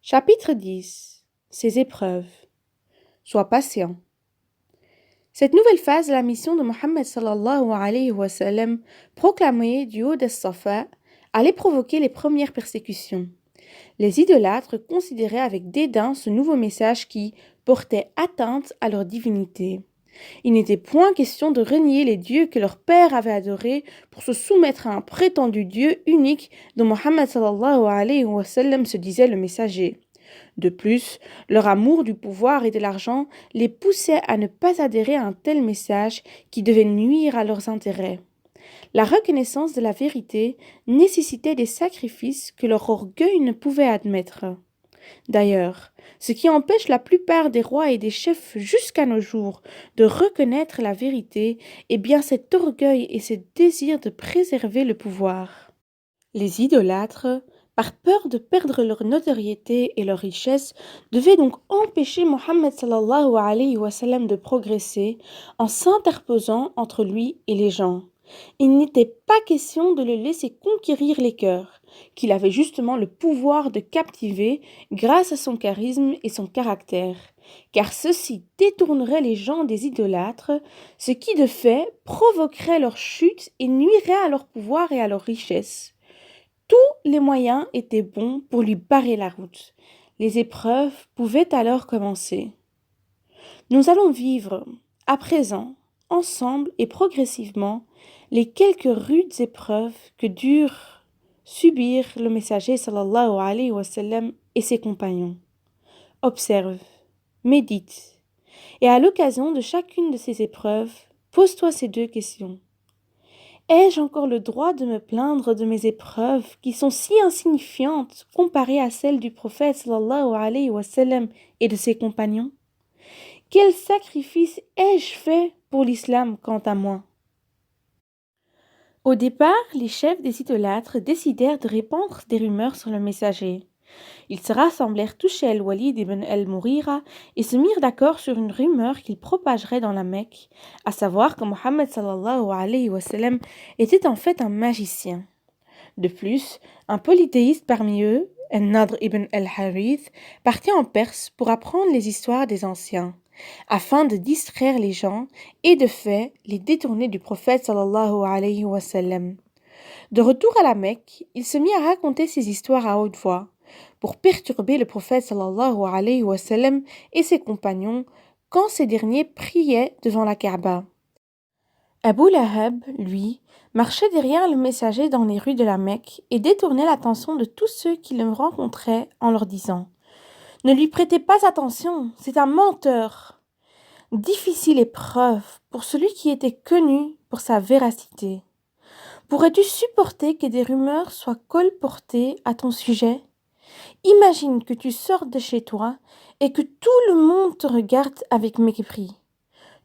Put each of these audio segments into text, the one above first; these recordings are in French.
Chapitre 10. Ses épreuves. Sois patient. Cette nouvelle phase de la mission de Mohammed sallallahu alayhi wa sallam, proclamée du haut des Safa, allait provoquer les premières persécutions. Les idolâtres considéraient avec dédain ce nouveau message qui portait atteinte à leur divinité. Il n'était point question de renier les dieux que leur père avait adorés pour se soumettre à un prétendu Dieu unique dont Mohammed sallallahu alayhi wa sallam se disait le messager. De plus, leur amour du pouvoir et de l'argent les poussait à ne pas adhérer à un tel message qui devait nuire à leurs intérêts. La reconnaissance de la vérité nécessitait des sacrifices que leur orgueil ne pouvait admettre. D'ailleurs, ce qui empêche la plupart des rois et des chefs jusqu'à nos jours de reconnaître la vérité est bien cet orgueil et ce désir de préserver le pouvoir. Les idolâtres, par peur de perdre leur notoriété et leur richesse, devaient donc empêcher Mohammed sallallahu alayhi wa sallam de progresser en s'interposant entre lui et les gens. Il n'était pas question de le laisser conquérir les cœurs, qu'il avait justement le pouvoir de captiver grâce à son charisme et son caractère, car ceci détournerait les gens des idolâtres, ce qui de fait provoquerait leur chute et nuirait à leur pouvoir et à leur richesse. Tous les moyens étaient bons pour lui barrer la route. Les épreuves pouvaient alors commencer. Nous allons vivre, à présent, ensemble et progressivement, les quelques rudes épreuves que durent subir le messager sallallahu alayhi wa sallam et ses compagnons. Observe, médite, et à l'occasion de chacune de ces épreuves, pose-toi ces deux questions. Ai-je encore le droit de me plaindre de mes épreuves qui sont si insignifiantes comparées à celles du prophète sallallahu alayhi wa sallam et de ses compagnons? Quel sacrifice ai-je fait pour l'islam quant à moi? Au départ, les chefs des idolâtres décidèrent de répandre des rumeurs sur le messager. Ils se rassemblèrent tous chez Al-Walid ibn al-Mughira et se mirent d'accord sur une rumeur qu'ils propageraient dans la Mecque, à savoir que Mohammed sallallahu alayhi wa sallam était en fait un magicien. De plus, un polythéiste parmi eux, Al-Nadr ibn al-Harith, partit en Perse pour apprendre les histoires des anciens, afin de distraire les gens et de fait les détourner du prophète sallallahu alayhi wa sallam. De retour à la Mecque, il se mit à raconter ces histoires à haute voix, pour perturber le prophète sallallahu alayhi wa sallam et ses compagnons quand ces derniers priaient devant la Kaaba. Abu Lahab, lui, marchait derrière le messager dans les rues de la Mecque et détournait l'attention de tous ceux qui le rencontraient en leur disant « Ne lui prêtez pas attention, c'est un menteur !» Difficile épreuve pour celui qui était connu pour sa véracité. Pourrais-tu supporter que des rumeurs soient colportées à ton sujet? Imagine que tu sortes de chez toi et que tout le monde te regarde avec mépris,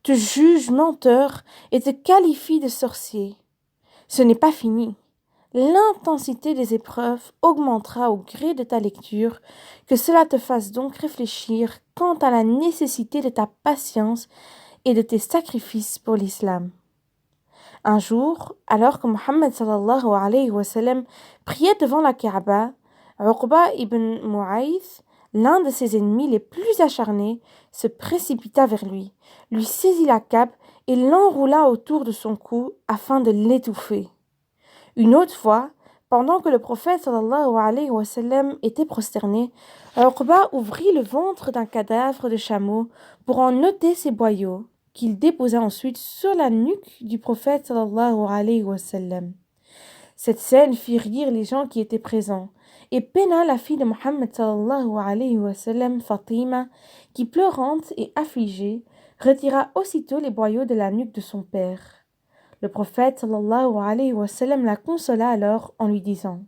te juge menteur et te qualifie de sorcier. Ce n'est pas fini. L'intensité des épreuves augmentera au gré de ta lecture, que cela te fasse donc réfléchir quant à la nécessité de ta patience et de tes sacrifices pour l'islam. Un jour, alors que Mohammed sallallahu alayhi wa sallam priait devant la Kaaba, Uqba ibn Mu'ayth, l'un de ses ennemis les plus acharnés, se précipita vers lui, lui saisit la cape et l'enroula autour de son cou afin de l'étouffer. Une autre fois, pendant que le prophète sallallahu alayhi wa sallam était prosterné, Uqba ouvrit le ventre d'un cadavre de chameau pour en ôter ses boyaux, qu'il déposa ensuite sur la nuque du prophète sallallahu alayhi wa sallam. Cette scène fit rire les gens qui étaient présents, et peina la fille de Mohammed sallallahu alayhi wa sallam, Fatima, qui, pleurante et affligée, retira aussitôt les boyaux de la nuque de son père. Le prophète sallallahu alayhi wa sallam la consola alors en lui disant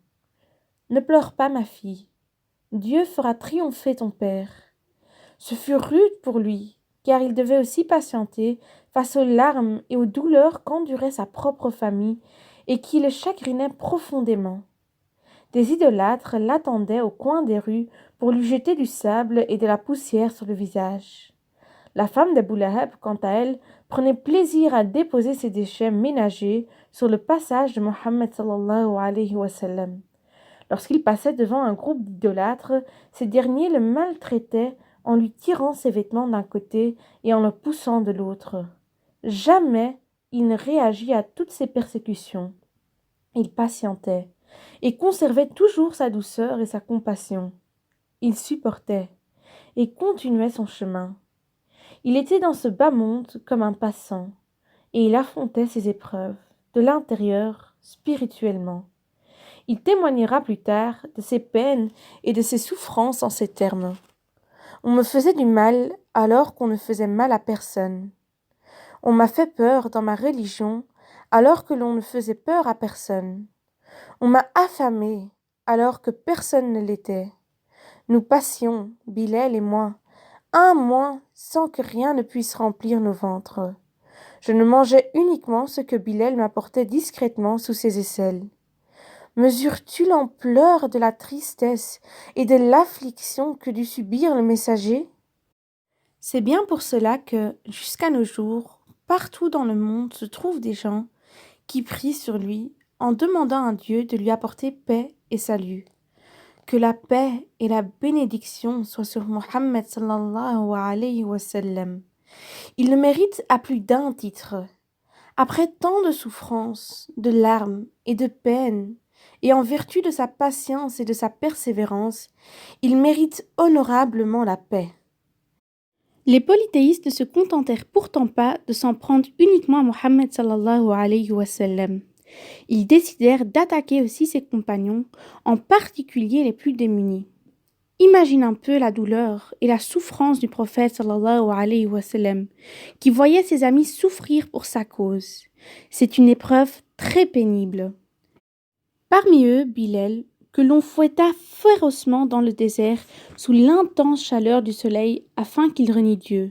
« Ne pleure pas, ma fille, Dieu fera triompher ton père. » Ce fut rude pour lui, car il devait aussi patienter face aux larmes et aux douleurs qu'endurait sa propre famille et qui le chagrinaient profondément. Des idolâtres l'attendaient au coin des rues pour lui jeter du sable et de la poussière sur le visage. La femme d'Abu Lahab, quant à elle, prenait plaisir à déposer ses déchets ménagers sur le passage de Mohammed sallallahu alayhi wa sallam. Lorsqu'il passait devant un groupe d'idolâtres, ces derniers le maltraitaient en lui tirant ses vêtements d'un côté et en le poussant de l'autre. Jamais il ne réagit à toutes ces persécutions. Il patientait et conservait toujours sa douceur et sa compassion. Il supportait et continuait son chemin. Il était dans ce bas monde comme un passant, et il affrontait ses épreuves, de l'intérieur, spirituellement. Il témoignera plus tard de ses peines et de ses souffrances en ces termes. On me faisait du mal alors qu'on ne faisait mal à personne. On m'a fait peur dans ma religion alors que l'on ne faisait peur à personne. On m'a affamé alors que personne ne l'était. Nous passions, Bilal et moi, un mois sans que rien ne puisse remplir nos ventres. Je ne mangeais uniquement ce que Bilal m'apportait discrètement sous ses aisselles. Mesures-tu l'ampleur de la tristesse et de l'affliction que dut subir le messager? C'est bien pour cela que, jusqu'à nos jours, partout dans le monde se trouvent des gens qui prient sur lui en demandant à Dieu de lui apporter paix et salut. Que la paix et la bénédiction soient sur Mohammed sallallahu alayhi wa sallam. Il le mérite à plus d'un titre. Après tant de souffrances, de larmes et de peines, et en vertu de sa patience et de sa persévérance, il mérite honorablement la paix. Les polythéistes ne se contentèrent pourtant pas de s'en prendre uniquement à Mohammed sallallahu alayhi wa sallam. Ils décidèrent d'attaquer aussi ses compagnons, en particulier les plus démunis. Imagine un peu la douleur et la souffrance du prophète sallallahu alayhi wa sallam, qui voyait ses amis souffrir pour sa cause. C'est une épreuve très pénible. Parmi eux, Bilal, que l'on fouetta férocement dans le désert sous l'intense chaleur du soleil afin qu'il renie Dieu.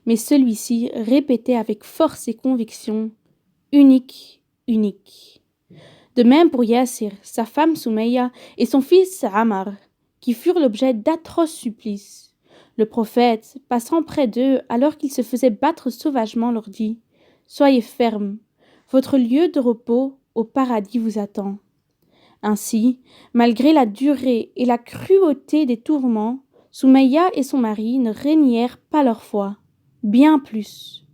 Mais celui-ci répétait avec force et conviction « unique, unique ». De même pour Yassir, sa femme Soumeya et son fils Ammar, qui furent l'objet d'atroces supplices. Le prophète, passant près d'eux alors qu'ils se faisaient battre sauvagement, leur dit « Soyez fermes, votre lieu de repos au paradis vous attend. » Ainsi, malgré la durée et la cruauté des tourments, Soumeya et son mari ne renièrent pas leur foi, bien plus.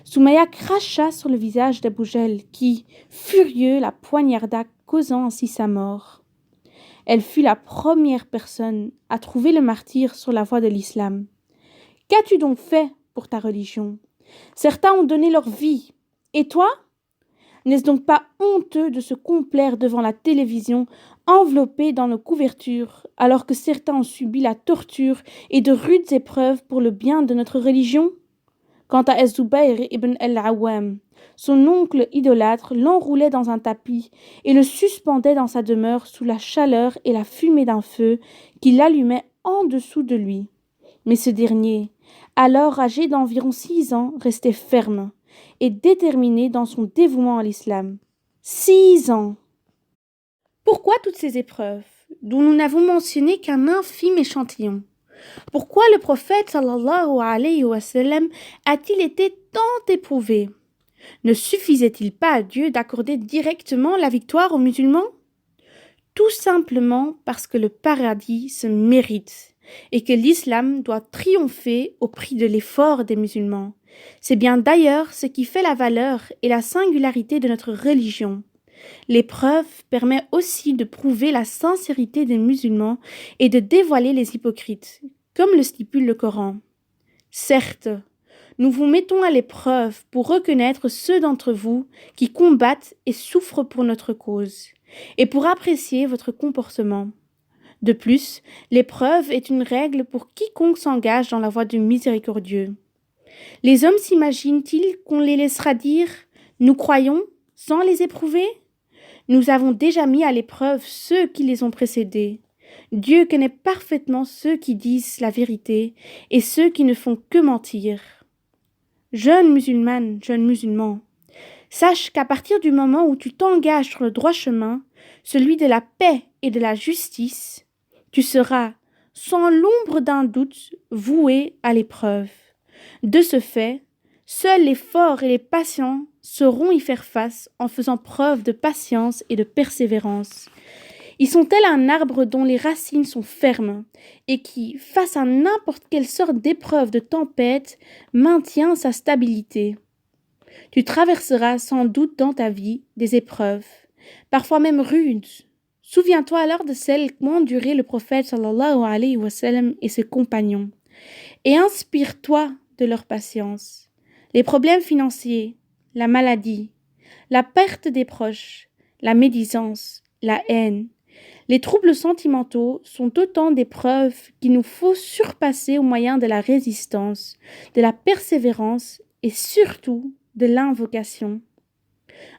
Soumeya cracha sur le visage d'Abou Jahl qui, furieux, la poignarda, causant ainsi sa mort. Elle fut la première personne à trouver le martyr sur la voie de l'islam. « Qu'as-tu donc fait pour ta religion? Certains ont donné leur vie. Et toi? N'est-ce donc pas honteux de se complaire devant la télévision, enveloppé dans nos couvertures, alors que certains ont subi la torture et de rudes épreuves pour le bien de notre religion? » Quant à Az-Zubayr ibn al-Awwam, son oncle idolâtre l'enroulait dans un tapis et le suspendait dans sa demeure sous la chaleur et la fumée d'un feu qu'il allumait en dessous de lui. Mais ce dernier, alors âgé d'environ 6 ans, restait ferme et déterminé dans son dévouement à l'islam. 6 ans! Pourquoi toutes ces épreuves, dont nous n'avons mentionné qu'un infime échantillon? Pourquoi le prophète sallallahu alayhi wa sallam a-t-il été tant éprouvé? Ne suffisait-il pas à Dieu d'accorder directement la victoire aux musulmans? Tout simplement parce que le paradis se mérite et que l'islam doit triompher au prix de l'effort des musulmans. C'est bien d'ailleurs ce qui fait la valeur et la singularité de notre religion. L'épreuve permet aussi de prouver la sincérité des musulmans et de dévoiler les hypocrites, comme le stipule le Coran. Certes, nous vous mettons à l'épreuve pour reconnaître ceux d'entre vous qui combattent et souffrent pour notre cause, et pour apprécier votre comportement. De plus, l'épreuve est une règle pour quiconque s'engage dans la voie du miséricordieux. Les hommes s'imaginent-ils qu'on les laissera dire « nous croyons » sans les éprouver? Nous avons déjà mis à l'épreuve ceux qui les ont précédés. Dieu connaît parfaitement ceux qui disent la vérité et ceux qui ne font que mentir. Jeune musulmane, jeune musulman, sache qu'à partir du moment où tu t'engages sur le droit chemin, celui de la paix et de la justice, tu seras, sans l'ombre d'un doute, voué à l'épreuve. De ce fait, seuls les forts et les patients sauront y faire face en faisant preuve de patience et de persévérance. Ils sont tels un arbre dont les racines sont fermes et qui, face à n'importe quelle sorte d'épreuve de tempête, maintient sa stabilité. Tu traverseras sans doute dans ta vie des épreuves, parfois même rudes. Souviens-toi alors de celles qu'ont enduré le prophète sallallahu alayhi wa sallam et ses compagnons, et inspire-toi de leur patience. Les problèmes financiers, la maladie, la perte des proches, la médisance, la haine, les troubles sentimentaux sont autant d'épreuves qu'il nous faut surpasser au moyen de la résistance, de la persévérance et surtout de l'invocation.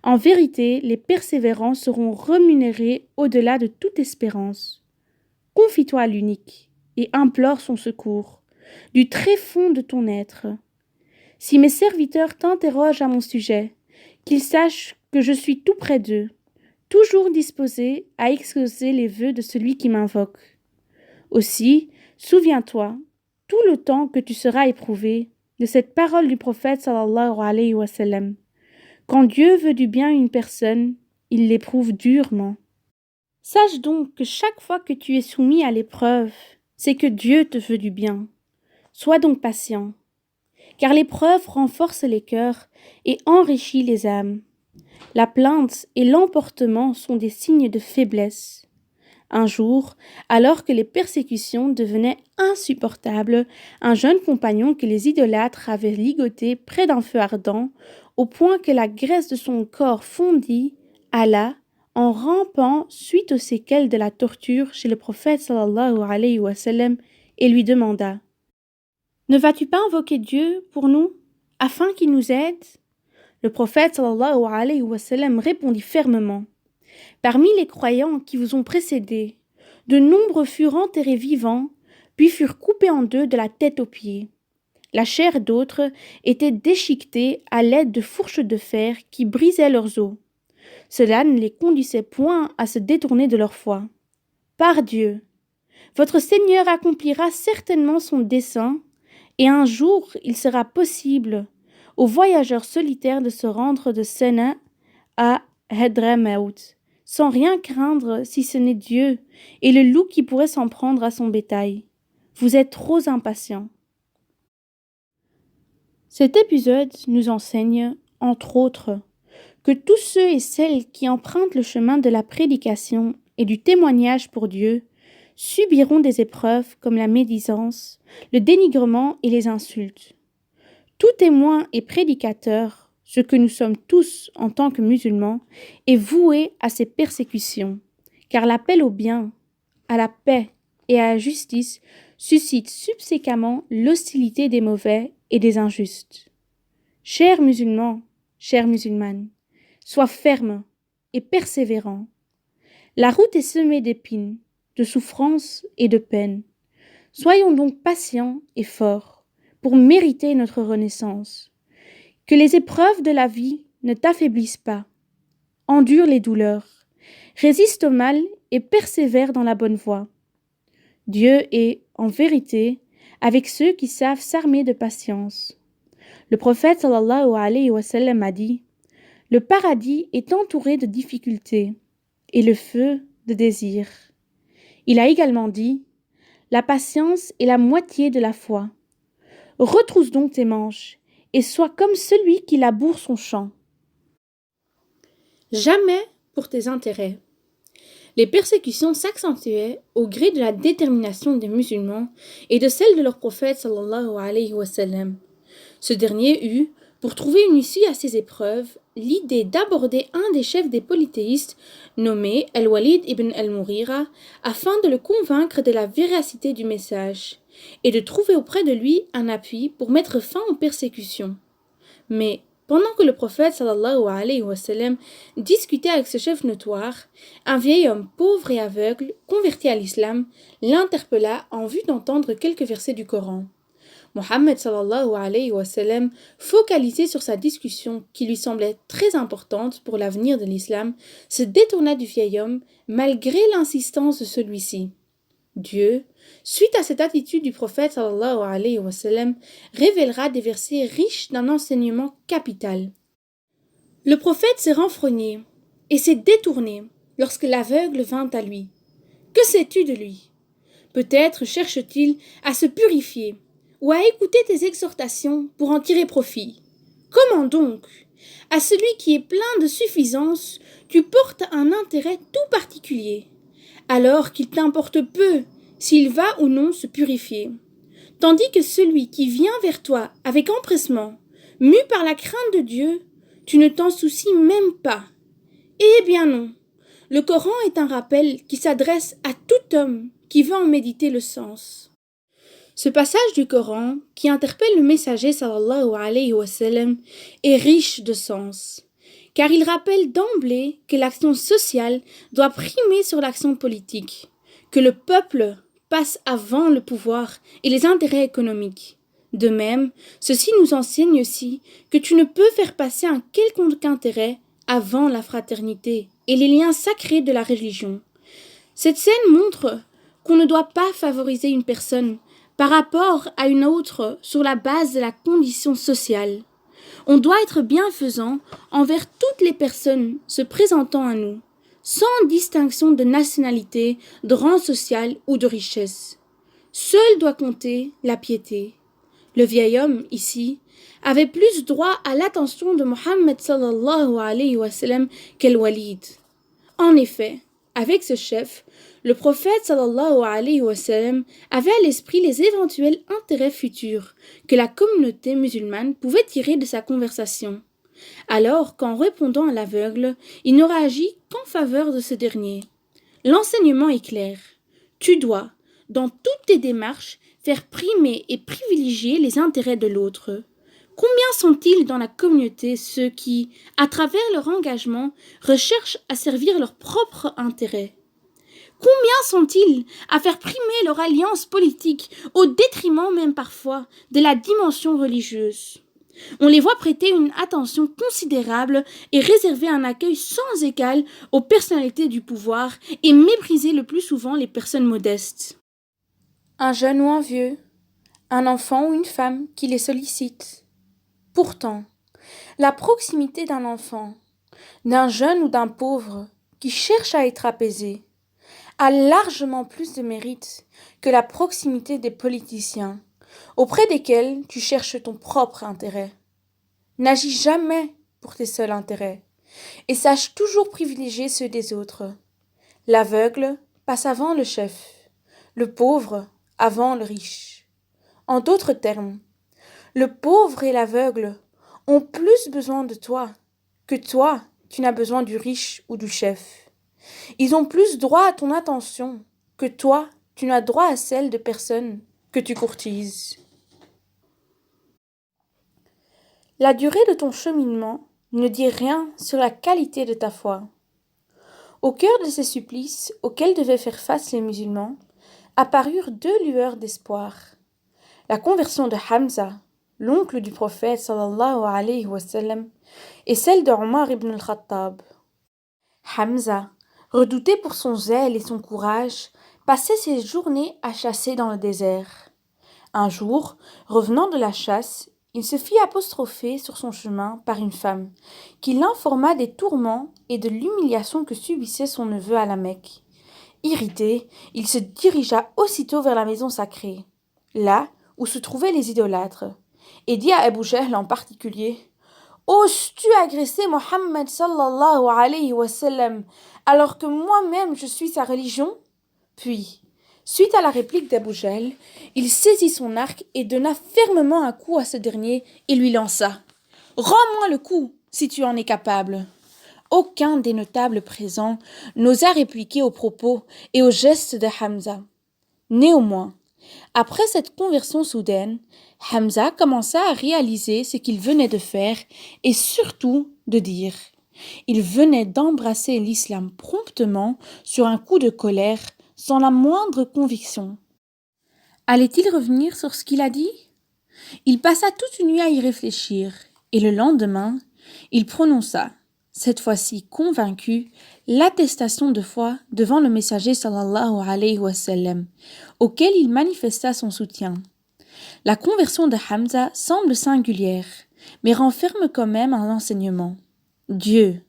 En vérité, les persévérants seront rémunérés au-delà de toute espérance. Confie-toi à l'unique et implore son secours, du tréfond de ton être. Si mes serviteurs t'interrogent à mon sujet, qu'ils sachent que je suis tout près d'eux, toujours disposé à exaucer les vœux de celui qui m'invoque. Aussi, souviens-toi, tout le temps que tu seras éprouvé, de cette parole du prophète sallallahu alayhi wa sallam. Quand Dieu veut du bien à une personne, il l'éprouve durement. Sache donc que chaque fois que tu es soumis à l'épreuve, c'est que Dieu te veut du bien. Sois donc patient, car l'épreuve renforce les cœurs et enrichit les âmes. La plainte et l'emportement sont des signes de faiblesse. Un jour, alors que les persécutions devenaient insupportables, un jeune compagnon que les idolâtres avaient ligoté près d'un feu ardent, au point que la graisse de son corps fondit, alla, en rampant suite aux séquelles de la torture chez le prophète sallallahu alayhi wa sallam, et lui demanda: Ne vas-tu pas invoquer Dieu pour nous, afin qu'il nous aide? Le prophète sallallahu alayhi wa sallam répondit fermement: Parmi les croyants qui vous ont précédés, de nombreux furent enterrés vivants, puis furent coupés en deux de la tête aux pieds. La chair d'autres était déchiquetée à l'aide de fourches de fer qui brisaient leurs os. Cela ne les conduisait point à se détourner de leur foi. Par Dieu, votre Seigneur accomplira certainement son dessein, et un jour il sera possible aux voyageurs solitaires de se rendre de Sanaa à Hadramaut, sans rien craindre si ce n'est Dieu et le loup qui pourrait s'en prendre à son bétail. Vous êtes trop impatients. Cet épisode nous enseigne, entre autres, que tous ceux et celles qui empruntent le chemin de la prédication et du témoignage pour Dieu subiront des épreuves comme la médisance, le dénigrement et les insultes. Tout témoin et prédicateur, ce que nous sommes tous en tant que musulmans, est voué à ces persécutions, car l'appel au bien, à la paix et à la justice suscite subséquemment l'hostilité des mauvais et des injustes. Chers musulmans, chères musulmanes, sois fermes et persévérants. La route est semée d'épines, de souffrances et de peines. Soyons donc patients et forts pour mériter notre renaissance. Que les épreuves de la vie ne t'affaiblissent pas. Endure les douleurs, résiste au mal et persévère dans la bonne voie. Dieu est, en vérité, avec ceux qui savent s'armer de patience. Le prophète sallallahu alayhi wa sallam a dit: Le paradis est entouré de difficultés et le feu de désirs. Il a également dit: La patience est la moitié de la foi. Retrousse donc tes manches et sois comme celui qui laboure son champ. Jamais pour tes intérêts. Les persécutions s'accentuaient au gré de la détermination des musulmans et de celle de leur prophète sallallahu alayhi wa sallam. Ce dernier eut, pour trouver une issue à ces épreuves, l'idée d'aborder un des chefs des polythéistes, nommé Al-Walid ibn al-Mughira, afin de le convaincre de la véracité du message, et de trouver auprès de lui un appui pour mettre fin aux persécutions. Mais, pendant que le prophète sallallahu alayhi wa sallam discutait avec ce chef notoire, un vieil homme pauvre et aveugle, converti à l'islam, l'interpella en vue d'entendre quelques versets du Coran. Mohammed sallallahu alayhi wa sallam, focalisé sur sa discussion qui lui semblait très importante pour l'avenir de l'islam, se détourna du vieil homme malgré l'insistance de celui-ci. Dieu, suite à cette attitude du prophète sallallahu alayhi wa sallam, révélera des versets riches d'un enseignement capital. Le prophète s'est renfrogné et s'est détourné lorsque l'aveugle vint à lui. Que sais-tu de lui? Peut-être cherche-t-il à se purifier ou à écouter tes exhortations pour en tirer profit. Comment donc? À celui qui est plein de suffisance, tu portes un intérêt tout particulier, alors qu'il t'importe peu s'il va ou non se purifier. Tandis que celui qui vient vers toi avec empressement, mu par la crainte de Dieu, tu ne t'en soucies même pas. Eh bien non, le Coran est un rappel qui s'adresse à tout homme qui veut en méditer le sens. Ce passage du Coran, qui interpelle le messager sallallahu alayhi wa sallam, est riche de sens, car il rappelle d'emblée que l'action sociale doit primer sur l'action politique, que le peuple passe avant le pouvoir et les intérêts économiques. De même, ceci nous enseigne aussi que tu ne peux faire passer un quelconque intérêt avant la fraternité et les liens sacrés de la religion. Cette scène montre qu'on ne doit pas favoriser une personne par rapport à une autre sur la base de la condition sociale. On doit être bienfaisant envers toutes les personnes se présentant à nous, sans distinction de nationalité, de rang social ou de richesse. Seule doit compter la piété. Le vieil homme, ici, avait plus droit à l'attention de Mohammed sallallahu alayhi wa sallam qu'El Walid. En effet, avec ce chef, le prophète sallallahu alayhi wa sallam avait à l'esprit les éventuels intérêts futurs que la communauté musulmane pouvait tirer de sa conversation. Alors qu'en répondant à l'aveugle, il n'aura agi qu'en faveur de ce dernier. L'enseignement est clair. Tu dois, dans toutes tes démarches, faire primer et privilégier les intérêts de l'autre. Combien sont-ils dans la communauté ceux qui, à travers leur engagement, recherchent à servir leur propre intérêt? Combien sont-ils à faire primer leur alliance politique au détriment même parfois de la dimension religieuse? On les voit prêter une attention considérable et réserver un accueil sans égal aux personnalités du pouvoir et mépriser le plus souvent les personnes modestes. Un jeune ou un vieux, un enfant ou une femme qui les sollicite. Pourtant, la proximité d'un enfant, d'un jeune ou d'un pauvre qui cherche à être apaisé a largement plus de mérite que la proximité des politiciens, auprès desquels tu cherches ton propre intérêt. N'agis jamais pour tes seuls intérêts, et sache toujours privilégier ceux des autres. L'aveugle passe avant le chef, le pauvre avant le riche. En d'autres termes, le pauvre et l'aveugle ont plus besoin de toi que toi, tu n'as besoin du riche ou du chef. Ils ont plus droit à ton attention que toi, tu n'as droit à celle de personnes que tu courtises. La durée de ton cheminement ne dit rien sur la qualité de ta foi. Au cœur de ces supplices auxquels devaient faire face les musulmans, apparurent deux lueurs d'espoir. La conversion de Hamza, l'oncle du prophète sallallahu alayhi wa sallam, et celle de Omar ibn al-Khattab. Hamza, redouté pour son zèle et son courage, passait ses journées à chasser dans le désert. Un jour, revenant de la chasse, il se fit apostropher sur son chemin par une femme, qui l'informa des tourments et de l'humiliation que subissait son neveu à la Mecque. Irrité, il se dirigea aussitôt vers la maison sacrée, là où se trouvaient les idolâtres, et dit à Abu Jahl en particulier: « Oses-tu agresser Mohammed sallallahu alayhi wa sallam alors que moi-même je suis sa religion ?» Puis, suite à la réplique d'Abu Jahl, il saisit son arc et donna fermement un coup à ce dernier et lui lança: « Rends-moi le coup, si tu en es capable !» Aucun des notables présents n'osa répliquer aux propos et aux gestes de Hamza. Néanmoins, après cette conversion soudaine, Hamza commença à réaliser ce qu'il venait de faire et surtout de dire. Il venait d'embrasser l'islam promptement sur un coup de colère, sans la moindre conviction. Allait-il revenir sur ce qu'il a dit? Il passa toute une nuit à y réfléchir, et le lendemain, il prononça, cette fois-ci convaincu, l'attestation de foi devant le messager sallallahu alayhi wa sallam, auquel il manifesta son soutien. La conversion de Hamza semble singulière, mais renferme quand même un enseignement. Dieu,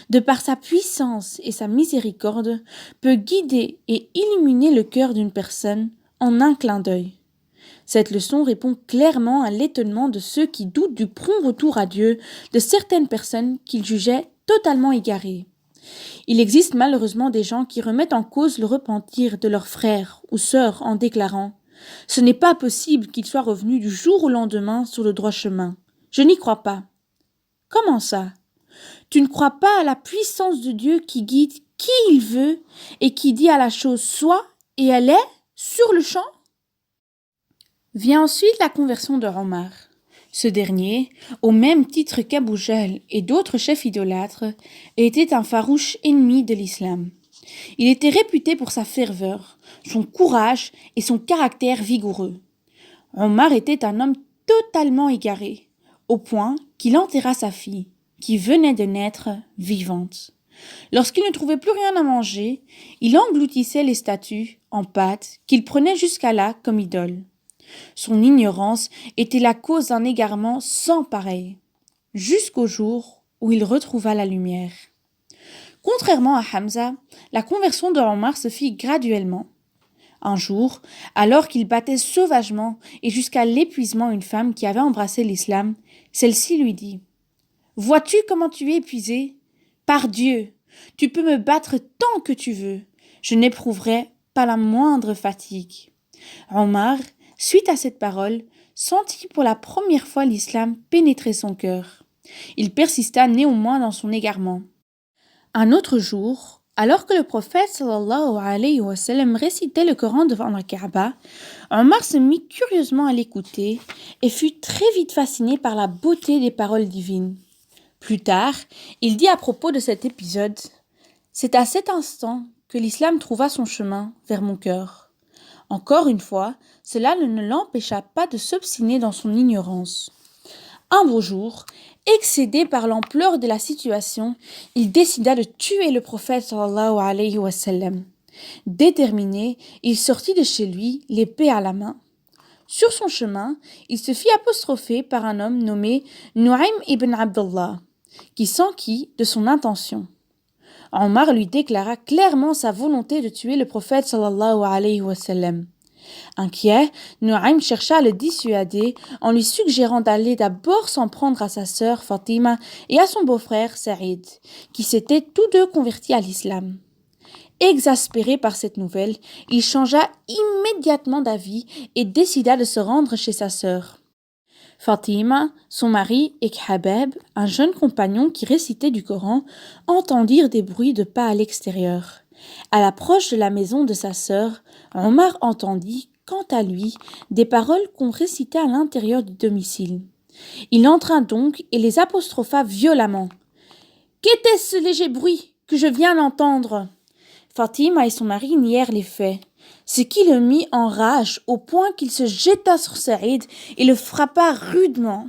de par sa puissance et sa miséricorde, peut guider et illuminer le cœur d'une personne en un clin d'œil. Cette leçon répond clairement à l'étonnement de ceux qui doutent du prompt retour à Dieu de certaines personnes qu'ils jugeaient totalement égarées. Il existe malheureusement des gens qui remettent en cause le repentir de leurs frères ou sœurs en déclarant « Ce n'est pas possible qu'ils soient revenus du jour au lendemain sur le droit chemin. Je n'y crois pas. » Comment ça? Tu ne crois pas à la puissance de Dieu qui guide qui il veut et qui dit à la chose soit et elle est sur le champ? Vient ensuite la conversion de Omar. Ce dernier, au même titre qu'Abou Jahl et d'autres chefs idolâtres, était un farouche ennemi de l'islam. Il était réputé pour sa ferveur, son courage et son caractère vigoureux. Omar était un homme totalement égaré, au point qu'il enterra sa fille, qui venait de naître vivante. Lorsqu'il ne trouvait plus rien à manger, il engloutissait les statues en pâte qu'il prenait jusqu'à là comme idole. Son ignorance était la cause d'un égarement sans pareil, jusqu'au jour où il retrouva la lumière. Contrairement à Hamza, la conversion de Omar se fit graduellement. Un jour, alors qu'il battait sauvagement et jusqu'à l'épuisement une femme qui avait embrassé l'islam, celle-ci lui dit « Vois-tu comment tu es épuisé? Par Dieu, tu peux me battre tant que tu veux, je n'éprouverai pas la moindre fatigue. » Omar, suite à cette parole, sentit pour la première fois l'islam pénétrer son cœur. Il persista néanmoins dans son égarement. Un autre jour, alors que le prophète sallallahu alayhi wa sallam récitait le Coran devant la Kaaba, Omar se mit curieusement à l'écouter et fut très vite fasciné par la beauté des paroles divines. Plus tard, il dit à propos de cet épisode « C'est à cet instant que l'islam trouva son chemin vers mon cœur. » Encore une fois, cela ne l'empêcha pas de s'obstiner dans son ignorance. Un beau jour, excédé par l'ampleur de la situation, il décida de tuer le prophète sallallahu alayhi wa sallam. Déterminé, il sortit de chez lui, l'épée à la main. Sur son chemin, il se fit apostropher par un homme nommé Nu'aym ibn Abdullah, qui s'enquit de son intention. Omar lui déclara clairement sa volonté de tuer le prophète sallallahu alayhi wa sallam. Inquiet, Nu'aym chercha à le dissuader en lui suggérant d'aller d'abord s'en prendre à sa sœur Fatima et à son beau-frère Saïd, qui s'étaient tous deux convertis à l'islam. Exaspéré par cette nouvelle, il changea immédiatement d'avis et décida de se rendre chez sa sœur. Fatima, son mari et Khabab, un jeune compagnon qui récitait du Coran, entendirent des bruits de pas à l'extérieur. À l'approche de la maison de sa sœur, Omar entendit, quant à lui, des paroles qu'on récitait à l'intérieur du domicile. Il entra donc et les apostropha violemment. « Qu'était ce léger bruit que je viens d'entendre ?» Fatima et son mari nièrent les faits, ce qui le mit en rage au point qu'il se jeta sur Saïd et le frappa rudement.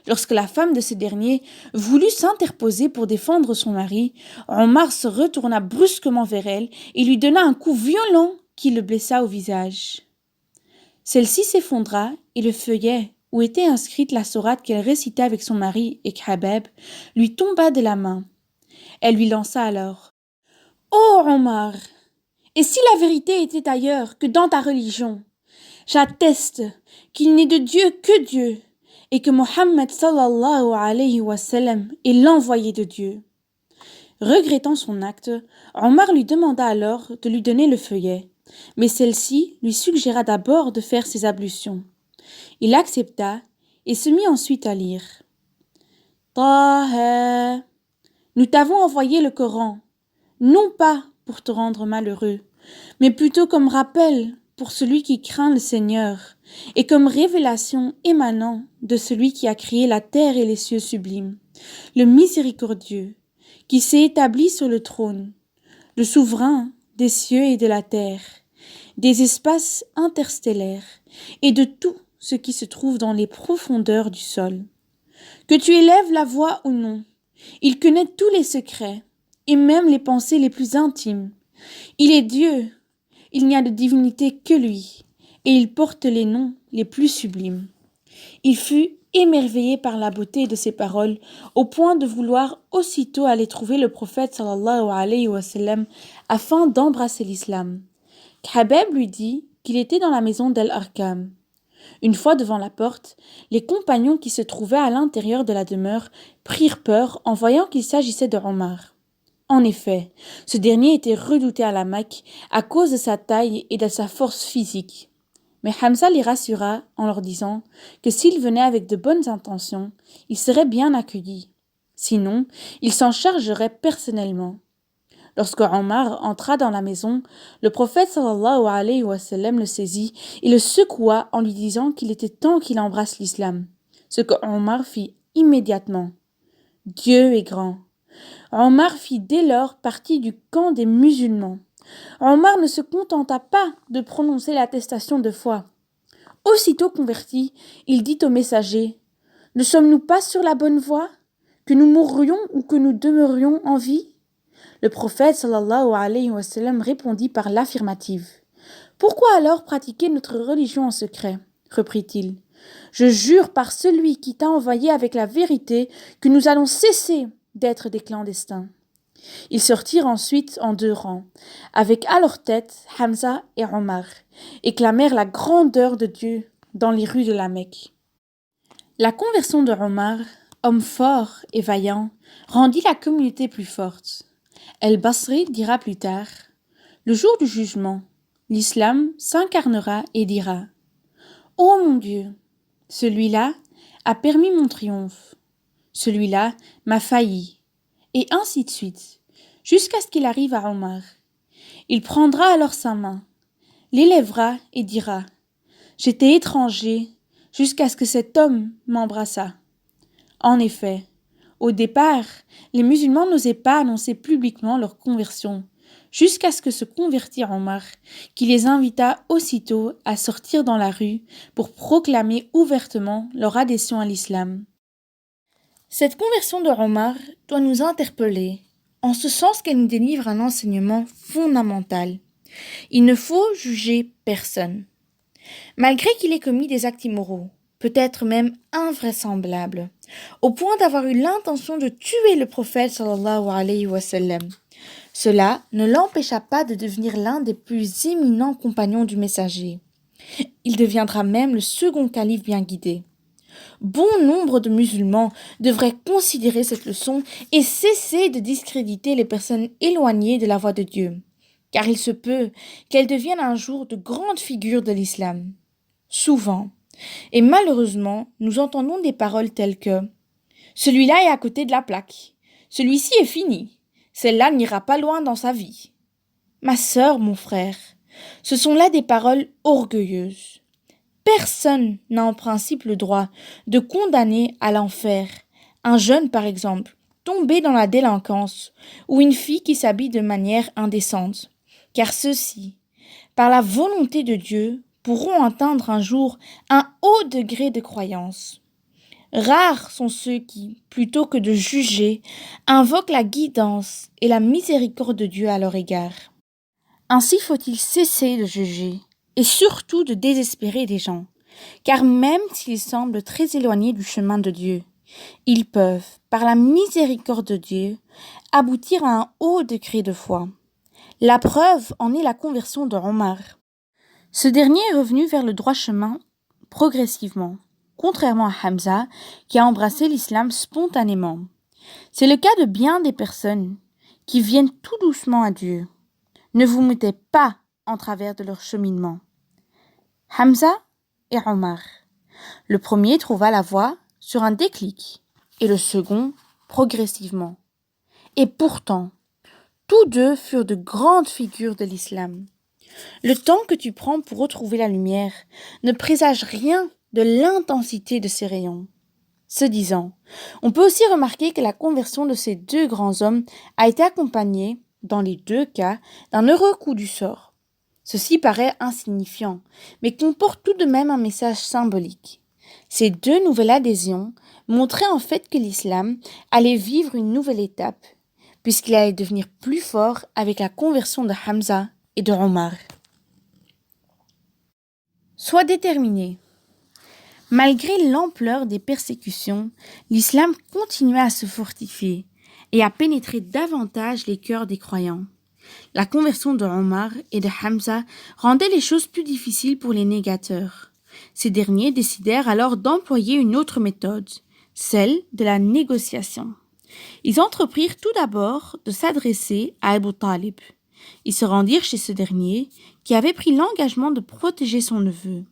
Lorsque la femme de ce dernier voulut s'interposer pour défendre son mari, Omar se retourna brusquement vers elle et lui donna un coup violent qui le blessa au visage. Celle-ci s'effondra et le feuillet, où était inscrite la sourate qu'elle récitait avec son mari et Khabab, lui tomba de la main. Elle lui lança alors « Oh Omar, et si la vérité était ailleurs que dans ta religion? J'atteste qu'il n'est de Dieu que Dieu et que Mohammed sallallahu alayhi wa sallam est l'envoyé de Dieu. » Regrettant son acte, Omar lui demanda alors de lui donner le feuillet, mais celle-ci lui suggéra d'abord de faire ses ablutions. Il accepta et se mit ensuite à lire. « Taha, nous t'avons envoyé le Coran, non pas pour te rendre malheureux, mais plutôt comme rappel pour celui qui craint le Seigneur, et comme révélation émanant de celui qui a créé la terre et les cieux sublimes, le miséricordieux, qui s'est établi sur le trône, le souverain des cieux et de la terre, des espaces interstellaires, et de tout ce qui se trouve dans les profondeurs du sol. Que tu élèves la voix ou non, il connaît tous les secrets, et même les pensées les plus intimes. Il est Dieu, il n'y a de divinité que lui, et il porte les noms les plus sublimes. Il fut émerveillé par la beauté de ses paroles, au point de vouloir aussitôt aller trouver le prophète sallallahu alayhi wa sallam afin d'embrasser l'islam. Khabab lui dit qu'il était dans la maison d'Al-Arqam. Une fois devant la porte, les compagnons qui se trouvaient à l'intérieur de la demeure prirent peur en voyant qu'il s'agissait de Omar. En effet, ce dernier était redouté à la Mecque à cause de sa taille et de sa force physique. Mais Hamza les rassura en leur disant que s'ils venaient avec de bonnes intentions, ils seraient bien accueillis. Sinon, il s'en chargerait personnellement. Lorsque Omar entra dans la maison, le prophète sallallahu alayhi wa sallam le saisit et le secoua en lui disant qu'il était temps qu'il embrasse l'islam, ce que Omar fit immédiatement. Dieu est grand. Omar fit dès lors partie du camp des musulmans. Omar ne se contenta pas de prononcer l'attestation de foi. Aussitôt converti, il dit au messager : « Ne sommes-nous pas sur la bonne voie ? Que nous mourrions ou que nous demeurions en vie ?» Le prophète sallallahu alayhi wa sallam répondit par l'affirmative. « Pourquoi alors pratiquer notre religion en secret ?» reprit-il. « Je jure par celui qui t'a envoyé avec la vérité que nous allons cesser d'être des clandestins. » Ils sortirent ensuite en 2 rangs, avec à leur tête Hamza et Omar, et clamèrent la grandeur de Dieu dans les rues de la Mecque. La conversion de Omar, homme fort et vaillant, rendit la communauté plus forte. El-Basri dira plus tard : « Le jour du jugement, l'islam s'incarnera et dira : Ô mon Dieu, celui-là a permis mon triomphe, celui-là m'a failli, et ainsi de suite, jusqu'à ce qu'il arrive à Omar. Il prendra alors sa main, l'élèvera et dira : J'étais étranger jusqu'à ce que cet homme m'embrassât. En effet, au départ, les musulmans n'osaient pas annoncer publiquement leur conversion, jusqu'à ce que se convertit Omar, qui les invita aussitôt à sortir dans la rue pour proclamer ouvertement leur adhésion à l'islam. Cette conversion de Omar doit nous interpeller, en ce sens qu'elle nous délivre un enseignement fondamental. Il ne faut juger personne. Malgré qu'il ait commis des actes immoraux, peut-être même invraisemblables, au point d'avoir eu l'intention de tuer le prophète sallallahu alayhi wa sallam, cela ne l'empêcha pas de devenir l'un des plus éminents compagnons du messager. Il deviendra même le second calife bien guidé. Bon nombre de musulmans devraient considérer cette leçon et cesser de discréditer les personnes éloignées de la voie de Dieu, car il se peut qu'elles deviennent un jour de grandes figures de l'islam. Souvent, et malheureusement, nous entendons des paroles telles que « Celui-là est à côté de la plaque, celui-ci est fini, celle-là n'ira pas loin dans sa vie. » Ma sœur, mon frère, ce sont là des paroles orgueilleuses. Personne n'a en principe le droit de condamner à l'enfer un jeune, par exemple, tombé dans la délinquance, ou une fille qui s'habille de manière indécente, car ceux-ci, par la volonté de Dieu, pourront atteindre un jour un haut degré de croyance. Rares sont ceux qui, plutôt que de juger, invoquent la guidance et la miséricorde de Dieu à leur égard. Ainsi faut-il cesser de juger, et surtout de désespérer des gens, car même s'ils semblent très éloignés du chemin de Dieu, ils peuvent, par la miséricorde de Dieu, aboutir à un haut degré de foi. La preuve en est la conversion de Omar. Ce dernier est revenu vers le droit chemin progressivement, contrairement à Hamza, qui a embrassé l'islam spontanément. C'est le cas de bien des personnes qui viennent tout doucement à Dieu. Ne vous mettez pas en travers de leur cheminement. Hamza et Omar. Le premier trouva la voie sur un déclic et le second progressivement. Et pourtant, tous deux furent de grandes figures de l'islam. Le temps que tu prends pour retrouver la lumière ne présage rien de l'intensité de ses rayons. Ce disant, on peut aussi remarquer que la conversion de ces 2 grands hommes a été accompagnée, dans les 2 cas, d'un heureux coup du sort. Ceci paraît insignifiant, mais comporte tout de même un message symbolique. Ces 2 nouvelles adhésions montraient en fait que l'islam allait vivre une nouvelle étape, puisqu'il allait devenir plus fort avec la conversion de Hamza et de Omar. Sois déterminé. Malgré l'ampleur des persécutions, l'islam continuait à se fortifier et à pénétrer davantage les cœurs des croyants. La conversion de Omar et de Hamza rendait les choses plus difficiles pour les négateurs. Ces derniers décidèrent alors d'employer une autre méthode, celle de la négociation. Ils entreprirent tout d'abord de s'adresser à Abu Talib. Ils se rendirent chez ce dernier, qui avait pris l'engagement de protéger son neveu,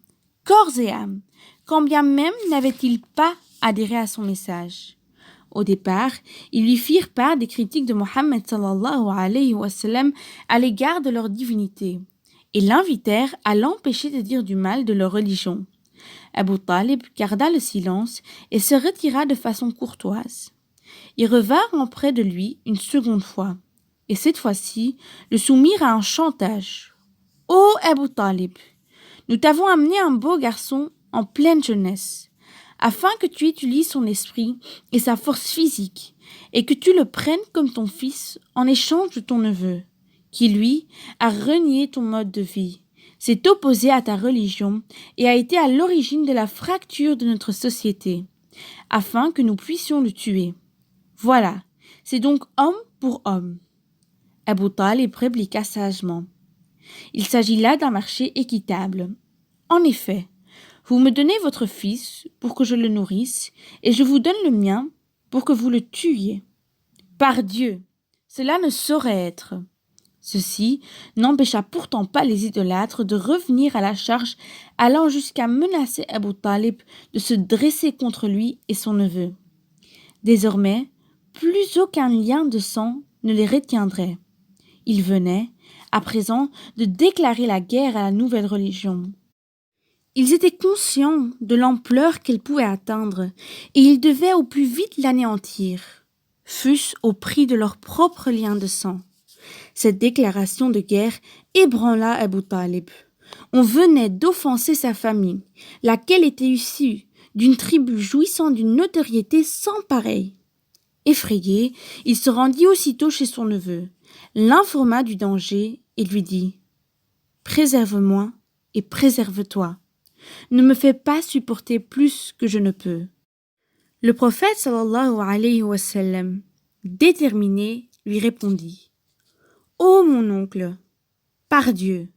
corps et âme, quand bien même n'avait-il pas adhéré à son message. Au départ, ils lui firent part des critiques de Mohammed sallallahu alayhi wa sallam à l'égard de leur divinité et l'invitèrent à l'empêcher de dire du mal de leur religion. Abu Talib garda le silence et se retira de façon courtoise. Ils revinrent auprès de lui une seconde fois, et cette fois-ci le soumirent à un chantage. « Ô Abu Talib, nous t'avons amené un beau garçon en pleine jeunesse, afin que tu utilises son esprit et sa force physique, et que tu le prennes comme ton fils en échange de ton neveu, qui lui a renié ton mode de vie, s'est opposé à ta religion et a été à l'origine de la fracture de notre société, afin que nous puissions le tuer. Voilà, c'est donc homme pour homme. » Abu Talib répliqua sagement. Il s'agit là d'un marché équitable. En effet, vous me donnez votre fils pour que je le nourrisse, et je vous donne le mien pour que vous le tuiez. Par Dieu, cela ne saurait être. Ceci n'empêcha pourtant pas les idolâtres de revenir à la charge, allant jusqu'à menacer Abu Talib de se dresser contre lui et son neveu. Désormais, plus aucun lien de sang ne les retiendrait. Ils venaient, à présent, de déclarer la guerre à la nouvelle religion. Ils étaient conscients de l'ampleur qu'elle pouvait atteindre, et ils devaient au plus vite l'anéantir, fût-ce au prix de leur propre lien de sang. Cette déclaration de guerre ébranla Abu Talib. On venait d'offenser sa famille, laquelle était issue d'une tribu jouissant d'une notoriété sans pareille. Effrayé, il se rendit aussitôt chez son neveu, l'informa du danger et lui dit « Préserve-moi et préserve-toi. Ne me fais pas supporter plus que je ne peux. » Le prophète sallallahu alayhi wa sallam, déterminé, lui répondit « Ô mon oncle, par Dieu,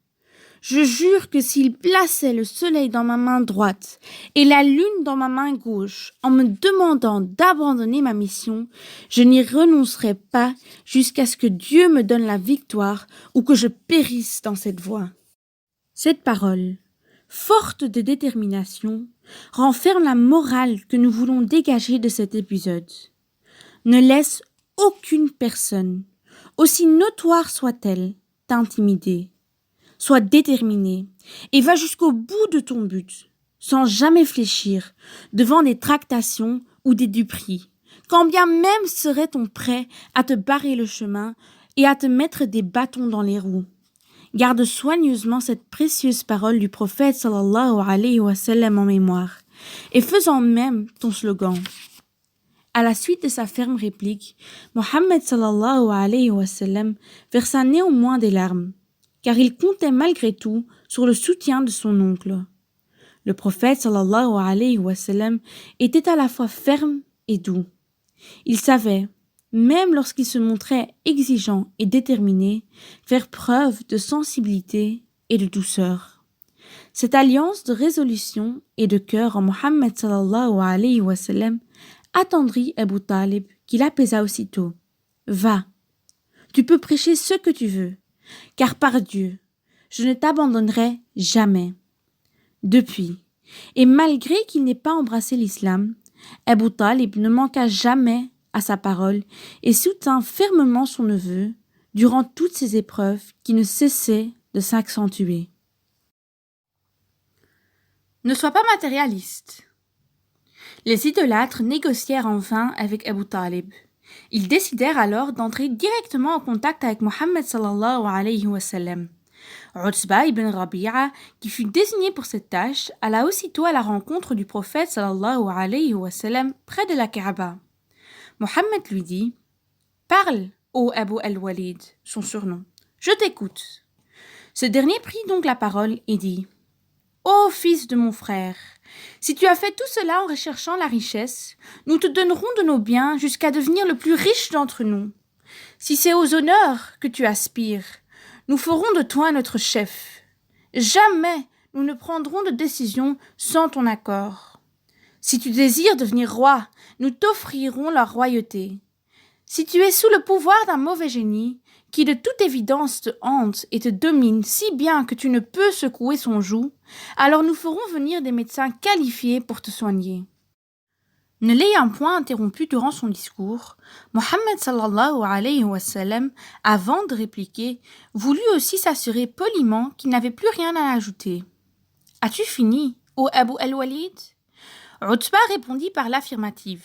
je jure que s'il plaçait le soleil dans ma main droite et la lune dans ma main gauche en me demandant d'abandonner ma mission, je n'y renoncerai pas jusqu'à ce que Dieu me donne la victoire ou que je périsse dans cette voie. » Cette parole, forte de détermination, renferme la morale que nous voulons dégager de cet épisode. Ne laisse aucune personne, aussi notoire soit-elle, t'intimider. Sois déterminé et va jusqu'au bout de ton but, sans jamais fléchir devant des tractations ou des duperies, quand bien même serait-on prêt à te barrer le chemin et à te mettre des bâtons dans les roues. Garde soigneusement cette précieuse parole du prophète sallallahu alayhi wa sallam en mémoire, et fais-en même ton slogan. À la suite de sa ferme réplique, Mohammed sallallahu alayhi wa sallam versa néanmoins des larmes, car il comptait malgré tout sur le soutien de son oncle. Le prophète sallallahu alayhi wa sallam était à la fois ferme et doux. Il savait, même lorsqu'il se montrait exigeant et déterminé, faire preuve de sensibilité et de douceur. Cette alliance de résolution et de cœur en Mohammed sallallahu alayhi wa sallam attendrit Abu Talib, qui l'apaisa aussitôt. « Va, tu peux prêcher ce que tu veux, car par Dieu, je ne t'abandonnerai jamais. » Depuis, et malgré qu'il n'ait pas embrassé l'islam, Abu Talib ne manqua jamais à sa parole et soutint fermement son neveu durant toutes ces épreuves qui ne cessaient de s'accentuer. Ne sois pas matérialiste. Les idolâtres négocièrent enfin avec Abu Talib. Ils décidèrent alors d'entrer directement en contact avec Mohammed sallallahu alayhi wa sallam. Utba ibn Rabi'a, qui fut désigné pour cette tâche, alla aussitôt à la rencontre du prophète sallallahu alayhi wa sallam près de la Kaaba. Mohammed lui dit « Parle, ô Abu al-Walid, son surnom, je t'écoute. » Ce dernier prit donc la parole et dit « Ô fils de mon frère, si tu as fait tout cela en recherchant la richesse, nous te donnerons de nos biens jusqu'à devenir le plus riche d'entre nous. Si c'est aux honneurs que tu aspires, nous ferons de toi notre chef. Jamais nous ne prendrons de décision sans ton accord. Si tu désires devenir roi, nous t'offrirons la royauté. Si tu es sous le pouvoir d'un mauvais génie, qui de toute évidence te hante et te domine si bien que tu ne peux secouer son joug, alors nous ferons venir des médecins qualifiés pour te soigner. Ne l'ayant point interrompu durant son discours, Mohammed sallallahu alayhi wa sallam, avant de répliquer, voulut aussi s'assurer poliment qu'il n'avait plus rien à ajouter. « As-tu fini, ô Abu al-Walid » Utba répondit par l'affirmative.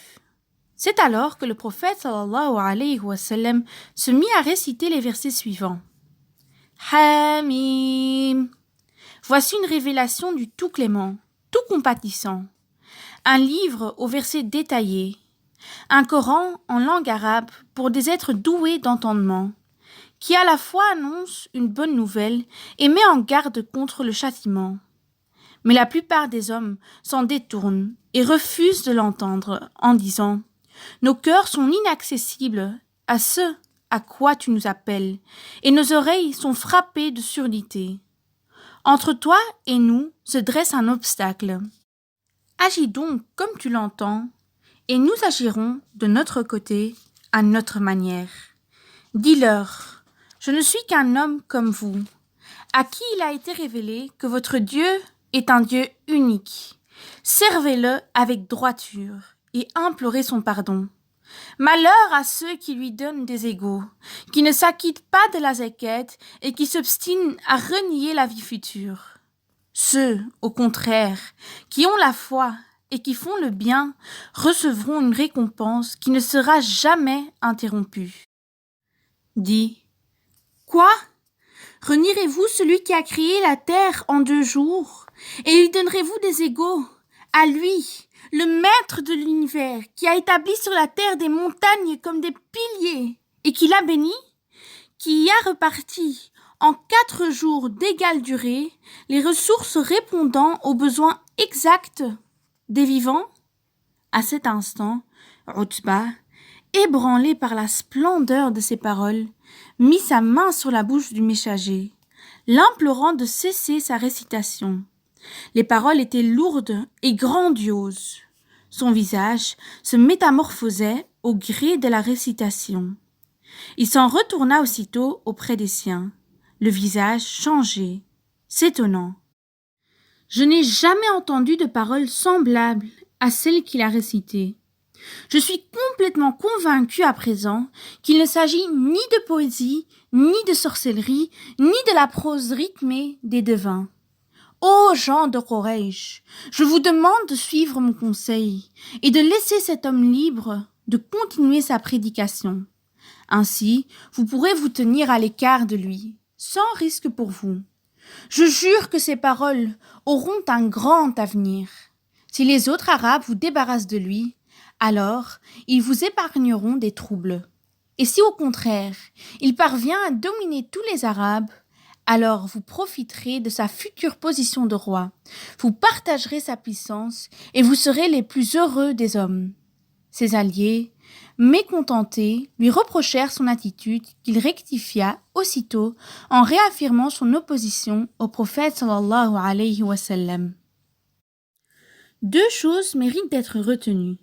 C'est alors que le prophète sallallahu alayhi wa sallam se mit à réciter les versets suivants. Hamim. Voici une révélation du tout clément, tout compatissant. Un livre aux versets détaillés. Un Coran en langue arabe pour des êtres doués d'entendement, qui à la fois annonce une bonne nouvelle et met en garde contre le châtiment. Mais la plupart des hommes s'en détournent et refusent de l'entendre en disant « Nos cœurs sont inaccessibles à ce à quoi tu nous appelles, et nos oreilles sont frappées de surdité. Entre toi et nous se dresse un obstacle. Agis donc comme tu l'entends, et nous agirons de notre côté à notre manière. Dis-leur, je ne suis qu'un homme comme vous, à qui il a été révélé que votre Dieu est un Dieu unique. Servez-le avec droiture et implorez son pardon. Malheur à ceux qui lui donnent des égaux, qui ne s'acquittent pas de la zakat et qui s'obstinent à renier la vie future. Ceux, au contraire, qui ont la foi et qui font le bien, recevront une récompense qui ne sera jamais interrompue. Dis, quoi? Renierez-vous celui qui a créé la terre en 2 jours, et lui donnerez-vous des égaux, à lui, le maître de l'univers, qui a établi sur la terre des montagnes comme des piliers, et qui l'a béni, qui y a reparti en 4 jours d'égale durée les ressources répondant aux besoins exacts des vivants? À cet instant, Utba, ébranlé par la splendeur de ces paroles, mit sa main sur la bouche du messager, l'implorant de cesser sa récitation. Les paroles étaient lourdes et grandioses. Son visage se métamorphosait au gré de la récitation. Il s'en retourna aussitôt auprès des siens, le visage changé, s'étonnant. « Je n'ai jamais entendu de paroles semblables à celles qu'il a récitées. Je suis complètement convaincu à présent qu'il ne s'agit ni de poésie, ni de sorcellerie, ni de la prose rythmée des devins. Ô gens de Quraysh, je vous demande de suivre mon conseil et de laisser cet homme libre de continuer sa prédication. Ainsi, vous pourrez vous tenir à l'écart de lui, sans risque pour vous. Je jure que ces paroles auront un grand avenir. Si les autres Arabes vous débarrassent de lui, alors ils vous épargneront des troubles. Et si au contraire, il parvient à dominer tous les Arabes, alors vous profiterez de sa future position de roi, vous partagerez sa puissance et vous serez les plus heureux des hommes. » Ses alliés, mécontentés, lui reprochèrent son attitude qu'il rectifia aussitôt en réaffirmant son opposition au prophète sallallahu alayhi wa sallam. 2 choses méritent d'être retenues.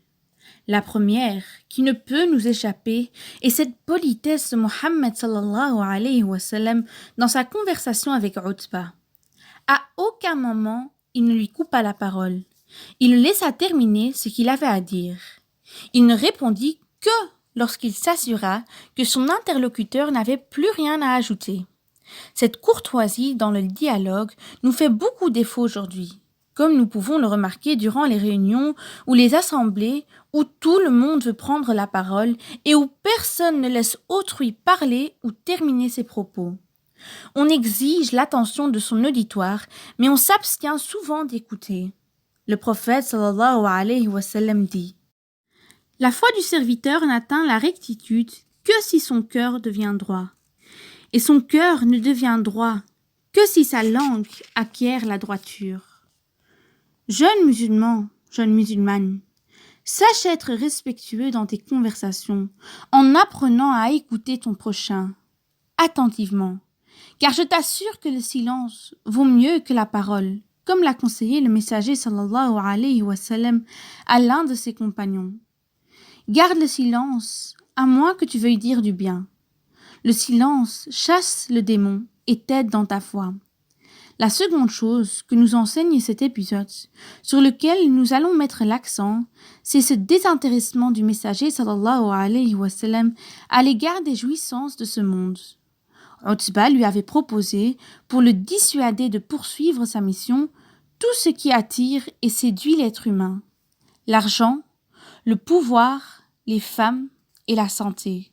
La première, qui ne peut nous échapper, est cette politesse de Mohammed sallallahu alayhi wa sallam dans sa conversation avec Utba. À aucun moment, il ne lui coupa la parole. Il le laissa terminer ce qu'il avait à dire. Il ne répondit que lorsqu'il s'assura que son interlocuteur n'avait plus rien à ajouter. Cette courtoisie dans le dialogue nous fait beaucoup défaut aujourd'hui, comme nous pouvons le remarquer durant les réunions ou les assemblées où tout le monde veut prendre la parole et où personne ne laisse autrui parler ou terminer ses propos. On exige l'attention de son auditoire, mais on s'abstient souvent d'écouter. Le prophète sallallahu alayhi wa sallam dit: La foi du serviteur n'atteint la rectitude que si son cœur devient droit. Et son cœur ne devient droit que si sa langue acquiert la droiture. Jeune musulman, jeune musulmane, sache être respectueux dans tes conversations en apprenant à écouter ton prochain attentivement, car je t'assure que le silence vaut mieux que la parole, comme l'a conseillé le messager sallallahu alayhi wa sallam à l'un de ses compagnons. Garde le silence, à moins que tu veuilles dire du bien. Le silence chasse le démon et t'aide dans ta foi. La seconde chose que nous enseigne cet épisode, sur lequel nous allons mettre l'accent, c'est ce désintéressement du messager sallallahu alayhi wa sallam à l'égard des jouissances de ce monde. Utba lui avait proposé, pour le dissuader de poursuivre sa mission, tout ce qui attire et séduit l'être humain: l'argent, le pouvoir, les femmes et la santé.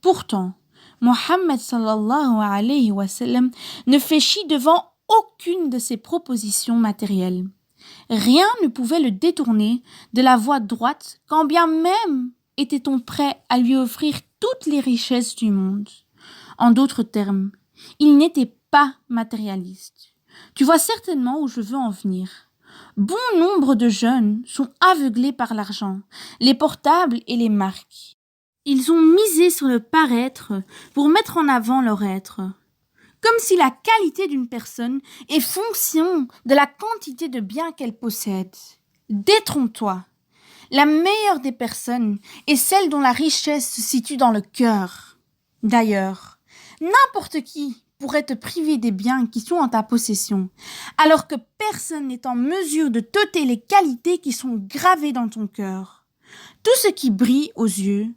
Pourtant, Mohammed sallallahu alayhi wa sallam ne fléchit devant aucune de ces propositions matérielles. Rien ne pouvait le détourner de la voie droite, quand bien même était-on prêt à lui offrir toutes les richesses du monde. En d'autres termes, il n'était pas matérialiste. Tu vois certainement où je veux en venir. Bon nombre de jeunes sont aveuglés par l'argent, les portables et les marques. Ils ont misé sur le paraître pour mettre en avant leur être. Comme si la qualité d'une personne est fonction de la quantité de biens qu'elle possède. Détrompe-toi. La meilleure des personnes est celle dont la richesse se situe dans le cœur. D'ailleurs, n'importe qui pourrait te priver des biens qui sont en ta possession, alors que personne n'est en mesure de t'ôter les qualités qui sont gravées dans ton cœur. Tout ce qui brille aux yeux,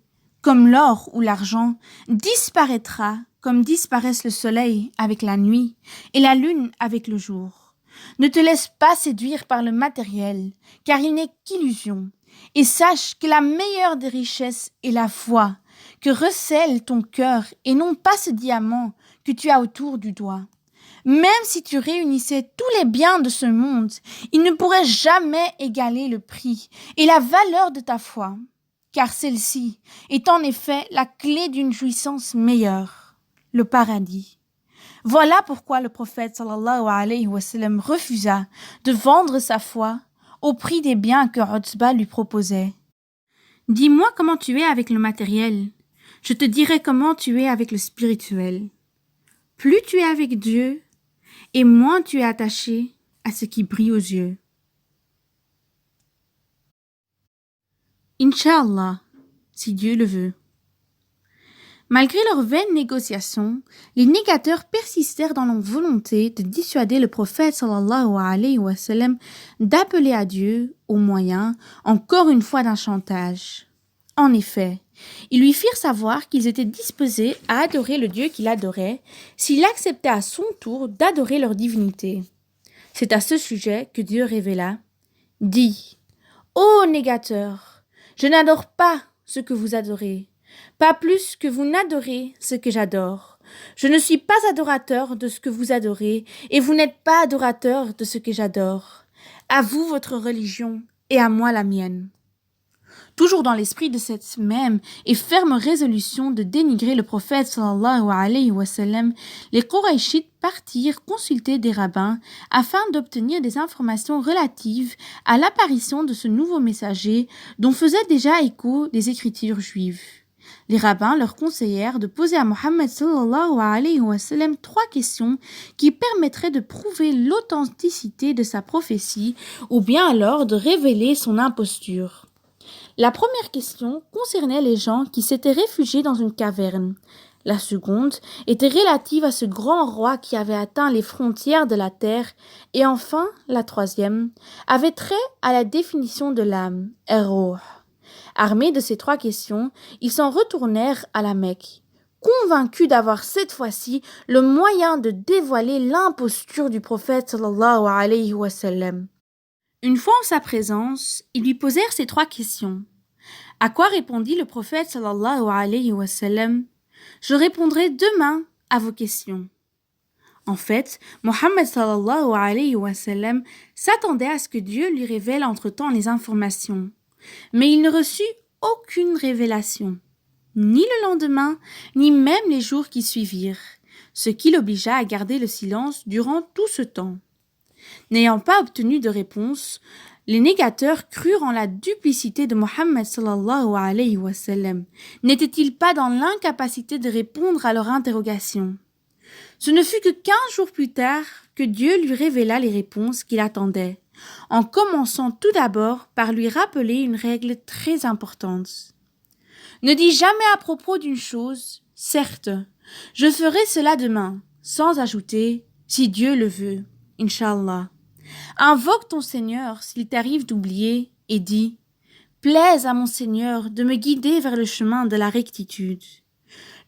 comme l'or ou l'argent, disparaîtra comme disparaissent le soleil avec la nuit et la lune avec le jour. Ne te laisse pas séduire par le matériel, car il n'est qu'illusion, et sache que la meilleure des richesses est la foi, que recèle ton cœur et non pas ce diamant que tu as autour du doigt. Même si tu réunissais tous les biens de ce monde, il ne pourrait jamais égaler le prix et la valeur de ta foi, car celle-ci est en effet la clé d'une jouissance meilleure, le paradis. Voilà pourquoi le prophète sallallahu alayhi wa sallam refusa de vendre sa foi au prix des biens que Utba lui proposait. Dis-moi comment tu es avec le matériel, je te dirai comment tu es avec le spirituel. Plus tu es avec Dieu, et moins tu es attaché à ce qui brille aux yeux. Inch'Allah, si Dieu le veut. Malgré leurs vaines négociations, les négateurs persistèrent dans leur volonté de dissuader le prophète sallallahu alayhi wa sallam d'appeler à Dieu au moyen, encore une fois, d'un chantage. En effet, ils lui firent savoir qu'ils étaient disposés à adorer le Dieu qu'il adorait s'il acceptait à son tour d'adorer leur divinité. C'est à ce sujet que Dieu révéla: « Dis, ô négateurs, je n'adore pas ce que vous adorez, pas plus que vous n'adorez ce que j'adore. Je ne suis pas adorateur de ce que vous adorez, et vous n'êtes pas adorateur de ce que j'adore. À vous votre religion, et à moi la mienne. » Toujours dans l'esprit de cette même et ferme résolution de dénigrer le prophète sallallahu alayhi wa sallam, les Qurayshites partirent consulter des rabbins afin d'obtenir des informations relatives à l'apparition de ce nouveau messager dont faisaient déjà écho des écritures juives. Les rabbins leur conseillèrent de poser à Mohammed sallallahu alayhi wa sallam 3 questions qui permettraient de prouver l'authenticité de sa prophétie ou bien alors de révéler son imposture. La première question concernait les gens qui s'étaient réfugiés dans une caverne. La seconde était relative à ce grand roi qui avait atteint les frontières de la terre. Et enfin, la troisième avait trait à la définition de l'âme, Ruh. Armés de ces 3 questions, ils s'en retournèrent à la Mecque, convaincus d'avoir cette fois-ci le moyen de dévoiler l'imposture du prophète sallallahu alayhi wa sallam. Une fois en sa présence, ils lui posèrent ces 3 questions. À quoi répondit le prophète sallallahu alayhi wa sallam: « Je répondrai demain à vos questions. » En fait, Mohammed sallallahu alayhi wa sallam s'attendait à ce que Dieu lui révèle entre-temps les informations. Mais il ne reçut aucune révélation, ni le lendemain, ni même les jours qui suivirent, ce qui l'obligea à garder le silence durant tout ce temps. N'ayant pas obtenu de réponse, les négateurs crurent en la duplicité de Mohammed sallallahu alayhi wa sallam. N'était-il pas dans l'incapacité de répondre à leur interrogation? Ce ne fut que 15 jours plus tard que Dieu lui révéla les réponses qu'il attendait, en commençant tout d'abord par lui rappeler une règle très importante. Ne dis jamais à propos d'une chose, certes, je ferai cela demain, sans ajouter, si Dieu le veut, Inch'Allah. Invoque ton Seigneur s'il t'arrive d'oublier et dis, plaise à mon Seigneur de me guider vers le chemin de la rectitude.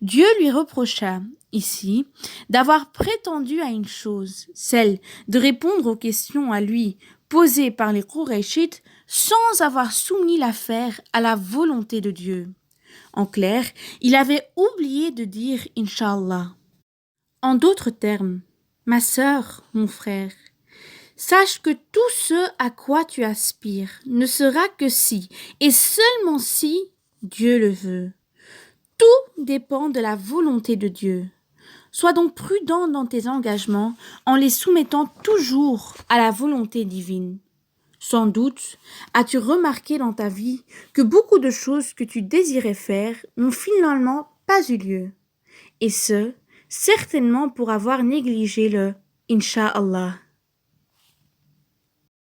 Dieu lui reprocha, ici, d'avoir prétendu à une chose, celle de répondre aux questions à lui posées par les Qurayshites sans avoir soumis l'affaire à la volonté de Dieu. En clair, il avait oublié de dire Inch'Allah. En d'autres termes, ma sœur, mon frère, sache que tout ce à quoi tu aspires ne sera que si, et seulement si, Dieu le veut. Tout dépend de la volonté de Dieu. Sois donc prudent dans tes engagements en les soumettant toujours à la volonté divine. Sans doute as-tu remarqué dans ta vie que beaucoup de choses que tu désirais faire n'ont finalement pas eu lieu. Et ce, certainement pour avoir négligé le Inch'Allah.